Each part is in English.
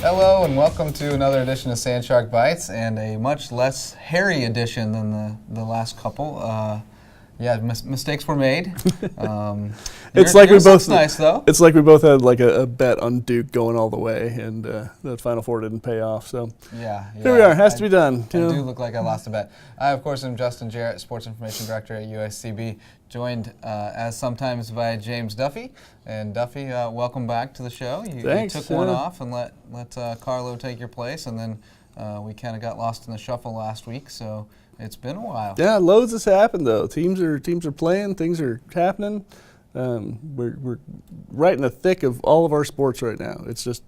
Hello and welcome to another edition of Sandshark Bites, and a much less hairy edition than the last couple. Mistakes were made. It's like we both. Nice though. It's like we both had like a bet on Duke going all the way, and the Final Four didn't pay off. So yeah, here we are. Has to be done. I do look like I lost a bet. I, of course, am Justin Jarrett, Sports Information Director at USCB, joined as sometimes by James Duffy. And Duffy, welcome back to the show. Thanks. You took one off and let Carlo take your place, and then we kind of got lost in the shuffle last week. So. It's been a while. Yeah, loads has happened though. Teams are playing. Things are happening. We're right in the thick of all of our sports right now. It's just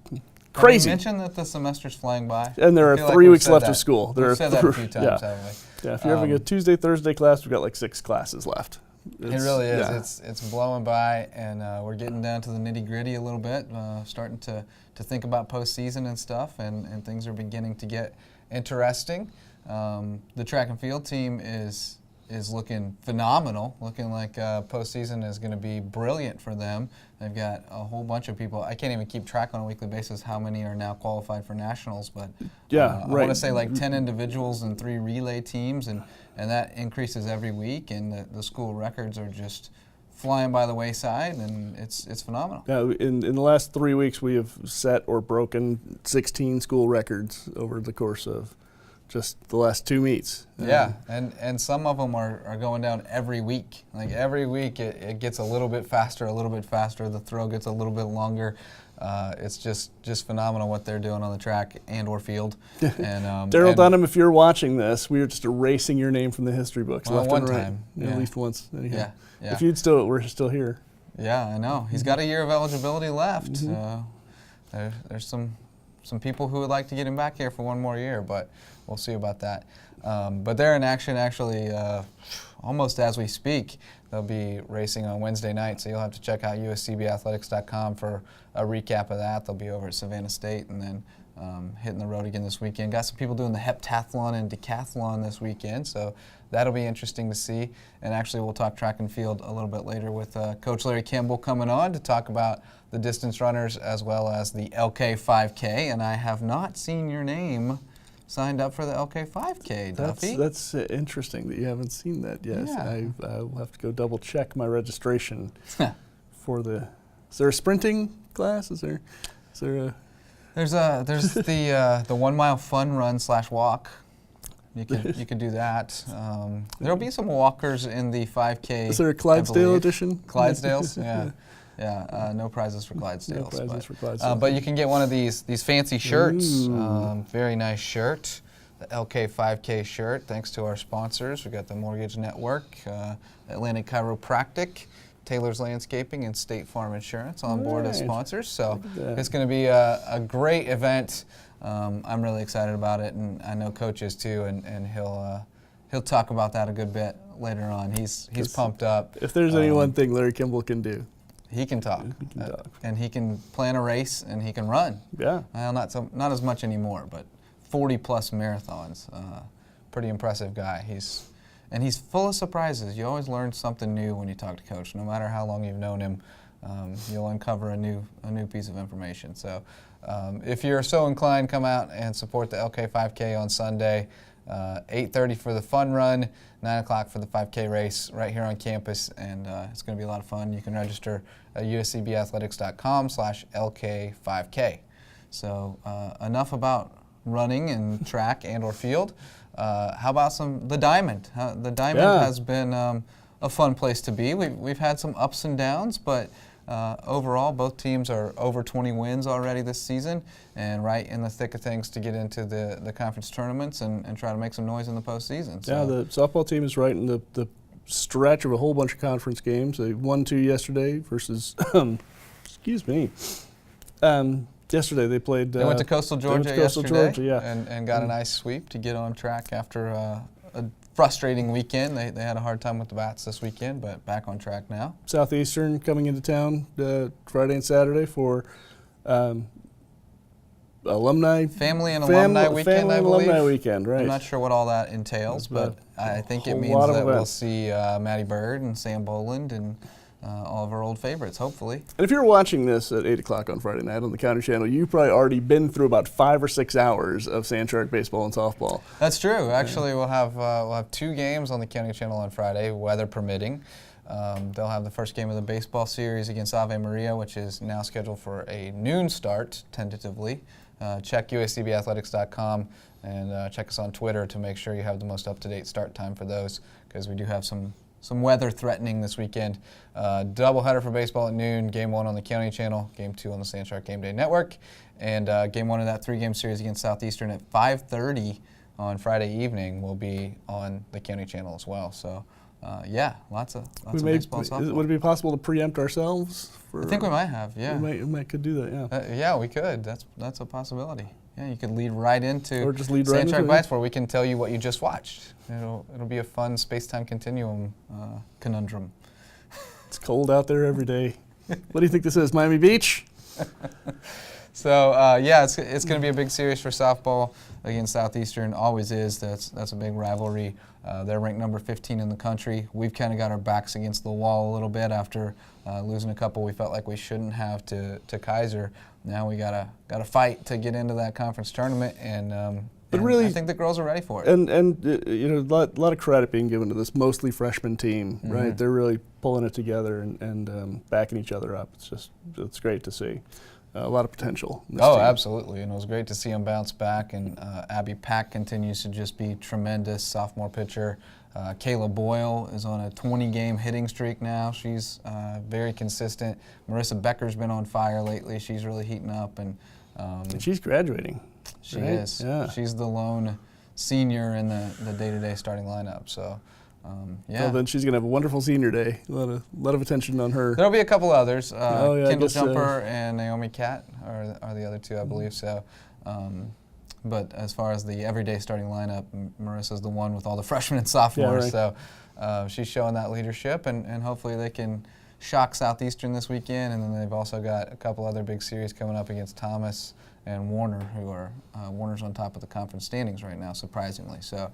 crazy. You mentioned that the semester's flying by. And there are 3 weeks left of school. We've said that a few times, haven't we? Yeah, if you're having a Tuesday, Thursday class, we've got like 6 classes left. It really is. Yeah. It's blowing by, and we're getting down to the nitty-gritty a little bit, starting to think about postseason and stuff, and things are beginning to get interesting. The track and field team is looking phenomenal, looking like postseason is going to be brilliant for them. They've got a whole bunch of people. I can't even keep track on a weekly basis how many are now qualified for nationals, but I want to say like 10 individuals and 3 relay teams, and that increases every week, and the school records are just flying by the wayside, and it's phenomenal. Yeah, in the last 3 weeks, we have set or broken 16 school records over the course of just the last 2 meets. Yeah, and some of them are going down every week. Like every week it gets a little bit faster, the throw gets a little bit longer. It's just phenomenal what they're doing on the track and or field. And Daryl Dunham, if you're watching this, we are just erasing your name from the history books left and right. Time. Yeah. At least once. Yeah. If we're still here. Yeah, I know. He's got a year of eligibility left. Mm-hmm. There's some people who would like to get him back here for one more year, but we'll see about that. But they're in action actually almost as we speak. They'll be racing on Wednesday night, so you'll have to check out uscbathletics.com for a recap of that. They'll be over at Savannah State and then hitting the road again this weekend. Got some people doing the heptathlon and decathlon this weekend, so that'll be interesting to see. And actually we'll talk track and field a little bit later with Coach Larry Kimball coming on to talk about the distance runners as well as the LK 5K. And I have not seen your name signed up for the LK 5K, Duffy. That's interesting that you haven't seen that yet. Yeah. I'll have to go double check my registration for the. Is there a sprinting class? Is there a? There's the 1 mile fun run / walk. You can do that. There'll be some walkers in the 5K. Is there a Clydesdale edition? Clydesdales, yeah. Yeah, no prizes for Clydesdales. No prizes for Clydesdales. But you can get one of these fancy shirts. Ooh. Very nice shirt. The LK 5K shirt, thanks to our sponsors. We got the Mortgage Network, Atlantic Chiropractic, Taylor's Landscaping, and State Farm Insurance on board as sponsors. So it's going to be a great event. I'm really excited about it, and I know Coach is too, and he'll talk about that a good bit later on. He's pumped up. If there's any one thing Larry Kimball can do, he can talk. And he can plan a race, and he can run. Yeah. Well, not as much anymore, but 40-plus marathons. Pretty impressive guy. He's full of surprises. You always learn something new when you talk to Coach. No matter how long you've known him, you'll uncover a new piece of information. So if you're so inclined, come out and support the LK 5K on Sunday. 8:30 for the fun run, 9 o'clock for the 5K race right here on campus, and it's going to be a lot of fun. You can register at uscbathletics.com/LK5K. So enough about running and track and or field. How about the Diamond? The Diamond has been a fun place to be. We've had some ups and downs, but overall, both teams are over 20 wins already this season, and right in the thick of things to get into the conference tournaments and try to make some noise in the postseason. So. Yeah, the softball team is right in the stretch of a whole bunch of conference games. They won 2 yesterday versus, excuse me. Yesterday they played. They went to Coastal Georgia yesterday, and got a nice sweep to get on track after a frustrating weekend. They had a hard time with the bats this weekend, but back on track now. Southeastern coming into town Friday and Saturday for alumni. Family and alumni weekend, I believe. Alumni weekend, right. I'm not sure what all that entails, but I think it means that we'll see Maddie Bird and Sam Boland and all of our old favorites, hopefully. And if you're watching this at 8 o'clock on Friday night on the County Channel, you've probably already been through about 5 or 6 hours of Sandshark baseball and softball. That's true. Actually, we'll have 2 games on the County Channel on Friday, weather permitting. They'll have the first game of the baseball series against Ave Maria, which is now scheduled for a noon start, tentatively. Check uscbathletics.com and check us on Twitter to make sure you have the most up-to-date start time for those, because we do have some weather threatening this weekend. Doubleheader for baseball at noon, Game 1 on the County Channel, Game 2 on the Sandshark Game Day Network, and Game 1 of that 3-game series against Southeastern at 5:30 on Friday evening will be on the County Channel as well. So, yeah, lots of baseball and softball. Would it be possible to preempt ourselves? I think we might have, yeah. We could do that, yeah. Yeah, we could. That's a possibility. Yeah, you could lead right into or just lead right into Sandshark Bites, where we can tell you what you just watched. It'll be a fun space-time continuum conundrum. It's cold out there every day. What do you think this is, Miami Beach? So yeah, it's going to be a big series for softball against Southeastern. Always is. That's a big rivalry. They're ranked number 15 in the country. We've kind of got our backs against the wall a little bit after losing a couple we felt like we shouldn't have to Kaiser. Now we gotta fight to get into that conference tournament, and really, I think the girls are ready for it. And you know, a lot of credit being given to this mostly freshman team, right? They're really pulling it together and backing each other up. It's great to see. A lot of potential. Oh, absolutely, and it was great to see them bounce back. And Abby Pack continues to just be tremendous, sophomore pitcher. Kayla Boyle is on a 20-game hitting streak now. She's very consistent. Marissa Becker's been on fire lately. She's really heating up, and she's graduating. She right? is. Yeah. She's the lone senior in the day-to-day starting lineup. So. Yeah. Well, then she's going to have a wonderful senior day. A lot of attention on her. There'll be a couple others. Yeah, Kendall Jumper and Naomi Cat are the other two, I believe. So, but as far as the everyday starting lineup, Marissa's the one with all the freshmen and sophomores. Yeah, right. So she's showing that leadership, and hopefully they can shock Southeastern this weekend. And then they've also got a couple other big series coming up against Thomas and Warner, who are Warner's on top of the conference standings right now, surprisingly. So.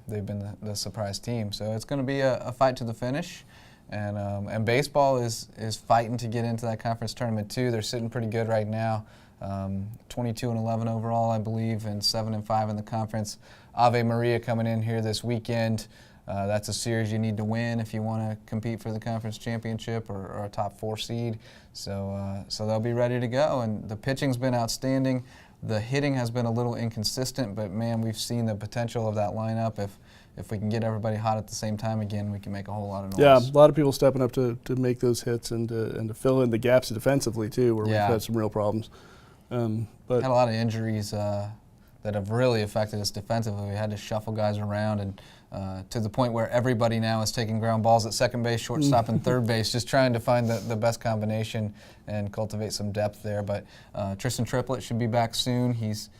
They've been the surprise team, so it's going to be a fight to the finish, and baseball is fighting to get into that conference tournament too. They're sitting pretty good right now, 22-11 overall, I believe, and 7-5 in the conference. Ave Maria coming in here this weekend. That's a series you need to win if you want to compete for the conference championship or a top 4 seed. So they'll be ready to go, and the pitching's been outstanding. The hitting has been a little inconsistent, but man, we've seen the potential of that lineup. If we can get everybody hot at the same time again, we can make a whole lot of noise. Yeah, a lot of people stepping up to make those hits and to fill in the gaps defensively too, where we've had some real problems. But had a lot of injuries that have really affected us defensively. We had to shuffle guys around, and to the point where everybody now is taking ground balls at second base, shortstop, and third base, just trying to find the best combination and cultivate some depth there. But Tristan Triplett should be back soon. He's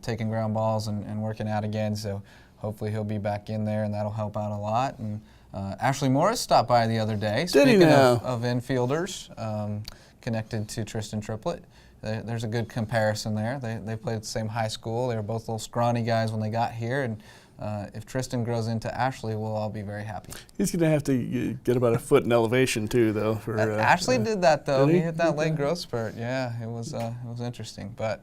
taking ground balls and working out again, so hopefully he'll be back in there, and that'll help out a lot. And Ashley Morris stopped by the other day. Speaking of infielders connected to Tristan Triplett, there's a good comparison there. They played at the same high school. They were both little scrawny guys when they got here, and if Tristan grows into Ashley, we'll all be very happy. He's going to have to get about a foot in elevation too, though. Ashley did that though. He hit that late growth spurt. Yeah, it was interesting, but.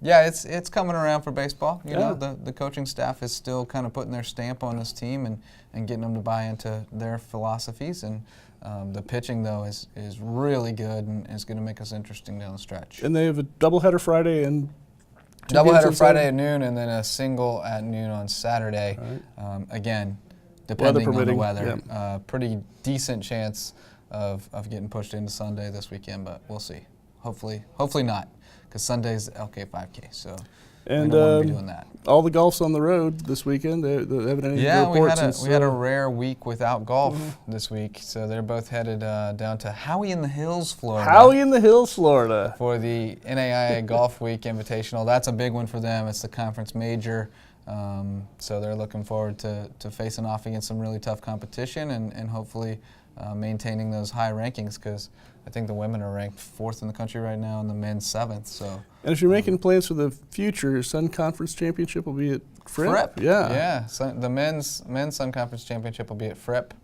Yeah, it's coming around for baseball. You know, the coaching staff is still kind of putting their stamp on this team and getting them to buy into their philosophies. And the pitching, though, is really good and is going to make us interesting down the stretch. And they have a doubleheader Friday and doubleheader Friday at noon, and then a single at noon on Saturday. Right. Again, depending on the weather, pretty decent chance of getting pushed into Sunday this weekend, but we'll see. Hopefully not. Because Sunday's LK 5K, so we don't want to be doing that. All the golf's on the road this weekend. They haven't any reports. We had a rare week without golf this week, so they're both headed down to Howey in the Hills, Florida. Howey in the Hills, Florida. For the NAIA Golf Week Invitational. That's a big one for them. It's the conference major, so they're looking forward to facing off against some really tough competition and hopefully maintaining those high rankings, because I think the women are ranked 4th in the country right now and the men 7th. So. And if you're making plans for the future, Sun Conference Championship will be at Fripp? Yeah. The men's Sun Conference Championship will be at Fripp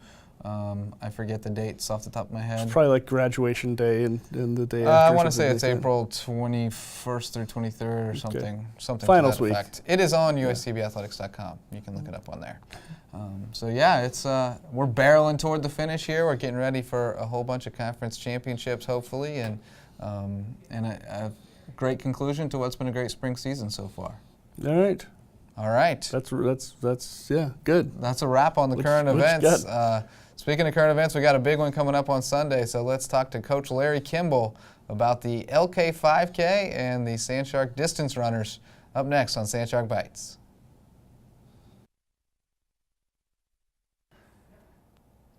I forget the dates off the top of my head. It's probably like graduation day and the day after. I want to say something it's like that. April 21st through 23rd or something Finals to that week. effect. It is on uscbathletics.com. You can look it up on there. So yeah, it's we're barreling toward the finish here. We're getting ready for a whole bunch of conference championships, hopefully, and a great conclusion to what's been a great spring season so far. All right. All right. That's yeah, good. That's a wrap on the current events. Speaking of current events, we got a big one coming up on Sunday, so let's talk to Coach Larry Kimball about the LK 5K and the Sandshark distance runners up next on Sandshark Bites.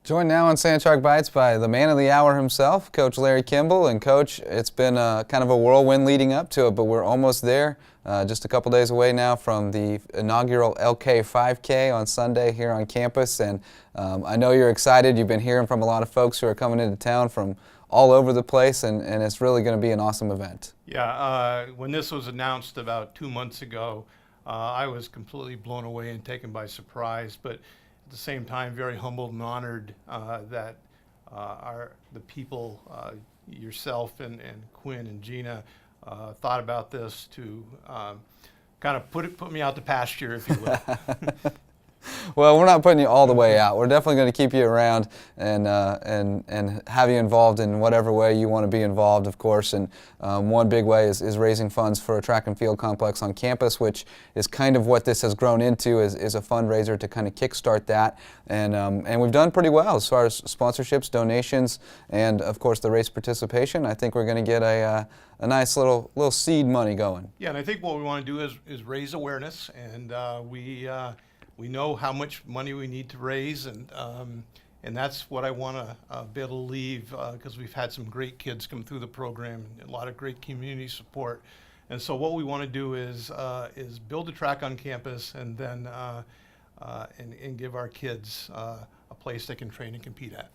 Joined now on Sandshark Bites by the man of the hour himself, Coach Larry Kimball. And Coach, it's been kind of a whirlwind leading up to it, but we're almost there. Just a couple days away now from the inaugural LK 5K on Sunday here on campus. And I know you're excited. You've been hearing from a lot of folks who are coming into town from all over the place, and it's really going to be an awesome event. Yeah, when this was announced about 2 months ago, I was completely blown away and taken by surprise, but at the same time very humbled and honored that the people, yourself and Quinn and Gina, thought about this to kind of put me out to pasture, if you will. Well, we're not putting you all the way out. We're definitely going to keep you around and have you involved in whatever way you want to be involved, of course. And one big way is raising funds for a track and field complex on campus, which is kind of what this has grown into, is a fundraiser to kind of kickstart that. And we've done pretty well as far as sponsorships, donations, and of course the race participation. I think we're going to get a nice little seed money going. Yeah, and I think what we want to do is raise awareness, and we know how much money we need to raise, and that's what I want to be able to leave, because we've had some great kids come through the program and a lot of great community support. And so what we want to do is build a track on campus, and then and give our kids a place they can train and compete at.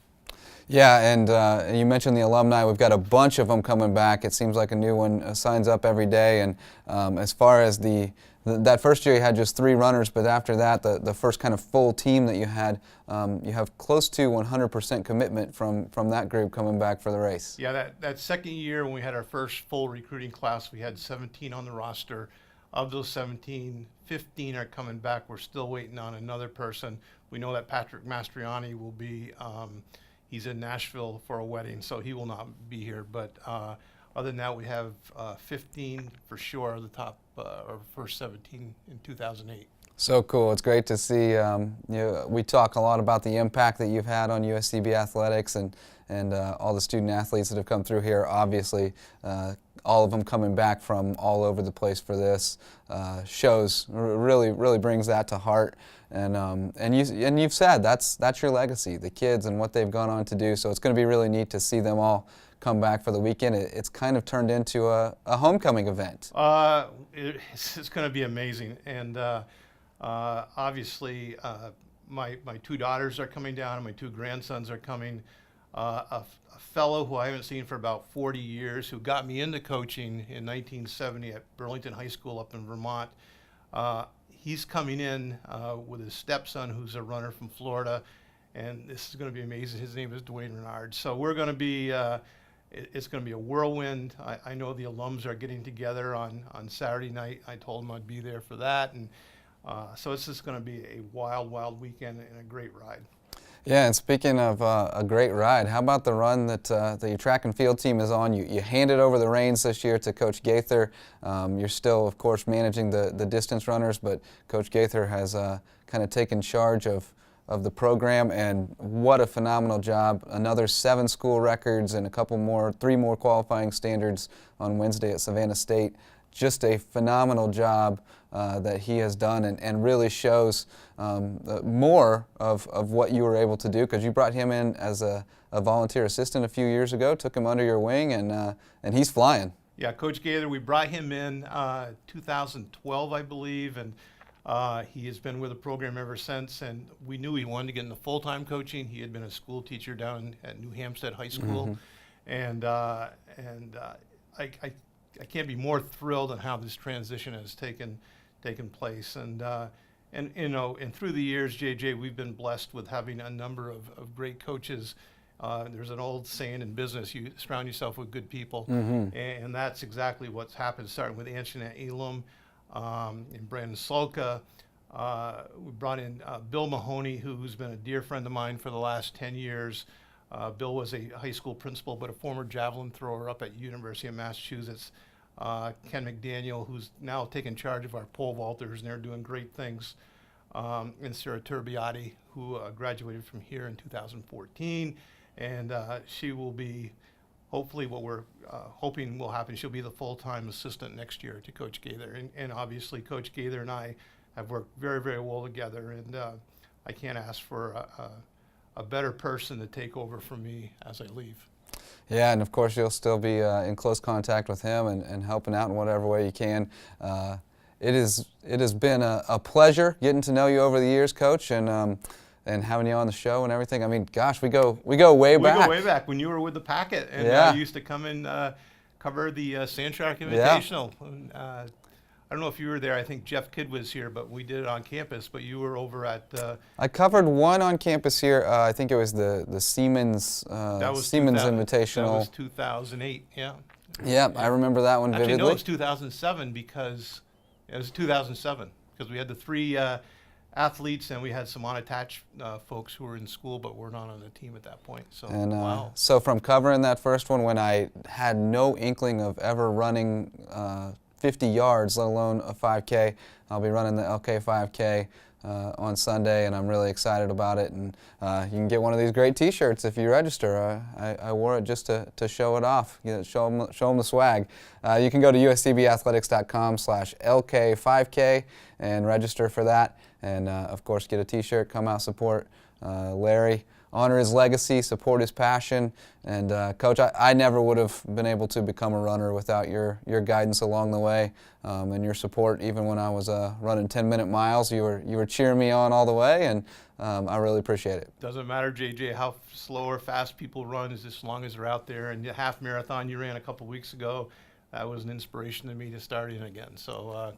Yeah, and you mentioned the alumni. We've got a bunch of them coming back. It seems like a new one signs up every day. And as far as that first year, you had just 3 runners, but after that, the first kind of full team that you had, you have close to 100% commitment from that group coming back for the race. Yeah, that second year when we had our first full recruiting class, we had 17 on the roster. Of those 17, 15 are coming back. We're still waiting on another person. We know that Patrick Mastriani will be, he's in Nashville for a wedding, so he will not be here. But other than that, we have 15 for sure, the top, or first 17 in 2008. So cool. It's great to see. We talk a lot about the impact that you've had on USCB athletics and all the student athletes that have come through here. Obviously, all of them coming back from all over the place for this shows really brings that to heart. And you've said that's your legacy, the kids and what they've gone on to do. So it's going to be really neat to see them all come back for the weekend. It's kind of turned into a homecoming event. It's going to be amazing. And obviously, my 2 daughters are coming down, and my 2 grandsons are coming. A fellow who I haven't seen for about 40 years, who got me into coaching in 1970 at Burlington High School up in Vermont. He's coming in with his stepson, who's a runner from Florida, and this is going to be amazing. His name is Dwayne Renard. So we're going to be, it's going to be a whirlwind. I know the alums are getting together on Saturday night. I told them I'd be there for that, and so it's just going to be a wild weekend and a great ride. Yeah, and speaking of a great ride, how about the run that your track and field team is on? You handed over the reins this year to Coach Gaither. You're still, of course, managing the distance runners, but Coach Gaither has kind of taken charge of the program, and what a phenomenal job. Another 7 school records and 3 more qualifying standards on Wednesday at Savannah State. Just a phenomenal job that he has done, and really shows more of what you were able to do, because you brought him in as a volunteer assistant a few years ago, took him under your wing, and he's flying. Yeah, Coach Gaither, we brought him in 2012, I believe, and he has been with the program ever since, and we knew he wanted to get into full-time coaching. He had been a school teacher down at New Hampstead High School, and I can't be more thrilled on how this transition has taken place, and And and through the years, JJ, we've been blessed with having a number of great coaches. There's an old saying in business: you surround yourself with good people, and that's exactly what's happened. Starting with Antoinette Elam and Brandon Slocum. We brought in Bill Mahoney, who's been a dear friend of mine for the last 10 years. Bill was a high school principal, but a former javelin thrower up at University of Massachusetts. Ken McDaniel, who's now taken charge of our pole vaulters, and they're doing great things. And Sarah Turbiotti, who graduated from here in 2014. And she will be, hopefully what we're hoping will happen, she'll be the full-time assistant next year to Coach Gaither. And obviously Coach Gaither and I have worked very, very well together, and I can't ask for a better person to take over from me as I leave. Yeah, and of course you'll still be in close contact with him and helping out in whatever way you can. It has been a pleasure getting to know you over the years, Coach, and having you on the show and everything. I mean, gosh, we go way back. We go way back when you were with the Packet, and you used to come and cover the Sandshark Invitational. Yeah. I don't know if you were there. I think Jeff Kidd was here, but we did it on campus. But you were over at. I covered one on campus here. I think it was the Siemens Invitational. That was 2008. Yeah. Yeah, I remember that one vividly. Actually, no, it was 2007 because it was 2007 because we had the 3 athletes and we had some unattached folks who were in school but were not on the team at that point. So wow. So from covering that first one when I had no inkling of ever running 50 yards, let alone a 5K. I'll be running the LK 5K on Sunday, and I'm really excited about it. And you can get one of these great T-shirts if you register. I wore it just to show it off, show them the swag. You can go to uscbathletics.com/LK5K and register for that. And of course, get a T-shirt. Come out, support Larry. Honor his legacy, support his passion, and Coach, I never would have been able to become a runner without your guidance along the way and your support. Even when I was running 10-minute miles, you were cheering me on all the way, and I really appreciate it. Doesn't matter, JJ, how slow or fast people run, as long as they're out there. And the half marathon you ran a couple weeks ago, that was an inspiration to me to start in again. So.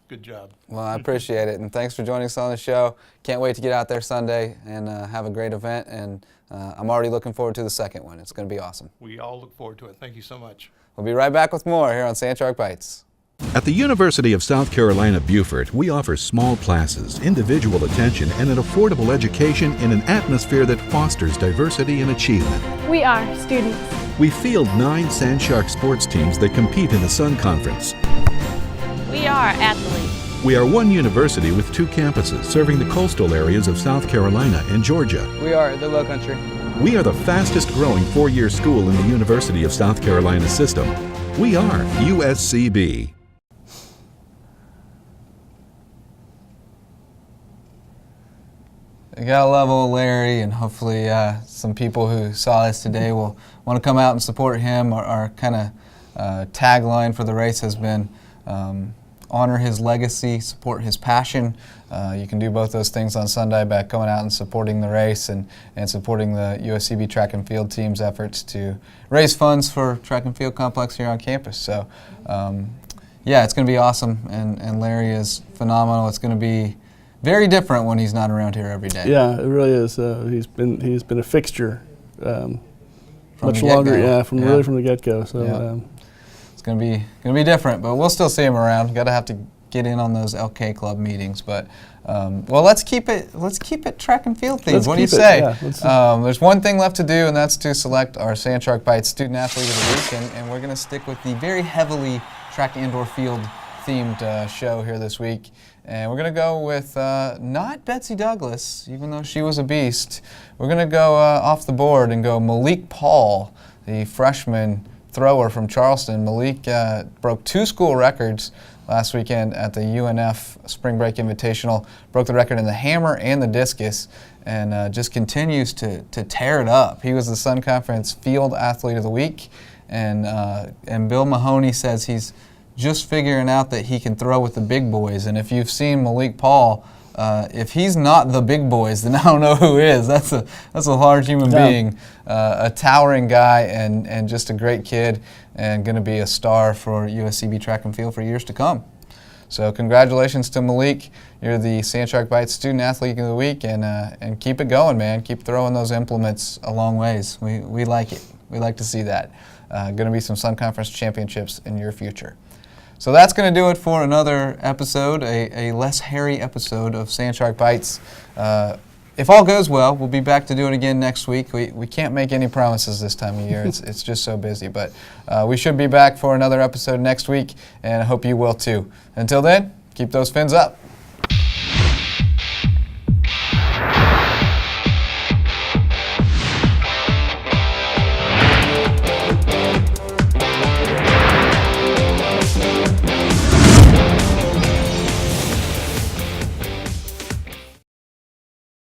Good job. Well, I appreciate it, and thanks for joining us on the show. Can't wait to get out there Sunday and have a great event, and I'm already looking forward to the second one. It's going to be awesome. We all look forward to it. Thank you so much. We'll be right back with more here on Sandshark Bites. At the University of South Carolina, Beaufort, we offer small classes, individual attention, and an affordable education in an atmosphere that fosters diversity and achievement. We are students. We field 9 Sandshark sports teams that compete in the Sun Conference. We are athletes. We are one university with 2 campuses serving the coastal areas of South Carolina and Georgia. We are the Low Country. We are the fastest growing 4-year school in the University of South Carolina system. We are USCB. You gotta love old Larry, and hopefully some people who saw this today will want to come out and support him. Our kind of tagline for the race has been honor his legacy, support his passion. You can do both those things on Sunday by going out and supporting the race and supporting the USCB track and field team's efforts to raise funds for track and field complex here on campus. So yeah, it's going to be awesome, and Larry is phenomenal. It's going to be very different when he's not around here every day. Yeah, it really is. He's been a fixture much longer. Yeah, really from the get-go. So. Yeah. It's gonna be different, but we'll still see him around. Got to have to get in on those LK Club meetings, but well, let's keep it track and field themed. What do you say? Yeah, there's one thing left to do, and that's to select our Sandshark Bites Student Athlete of the Week, and we're gonna stick with the very heavily track and/or field themed show here this week, and we're gonna go with not Betsy Douglas, even though she was a beast. We're gonna go off the board and go Malik Paul, the freshman thrower from Charleston. Malik broke 2 school records last weekend at the UNF Spring Break Invitational. Broke the record in the hammer and the discus, and just continues to tear it up. He was the Sun Conference Field Athlete of the Week, and Bill Mahoney says he's just figuring out that he can throw with the big boys. And if you've seen Malik Paul, if he's not the big boys, then I don't know who is. That's a large human being, a towering guy, and just a great kid, and going to be a star for USCB track and field for years to come. So congratulations to Malik. You're the Sandshark Bites Student Athlete of the Week, and keep it going, man. Keep throwing those implements a long ways. We like it. We like to see that. Going to be some Sun Conference championships in your future. So that's going to do it for another episode, a less hairy episode of Sandshark Bites. If all goes well, we'll be back to do it again next week. We can't make any promises this time of year. It's just so busy. But we should be back for another episode next week, and I hope you will too. Until then, keep those fins up.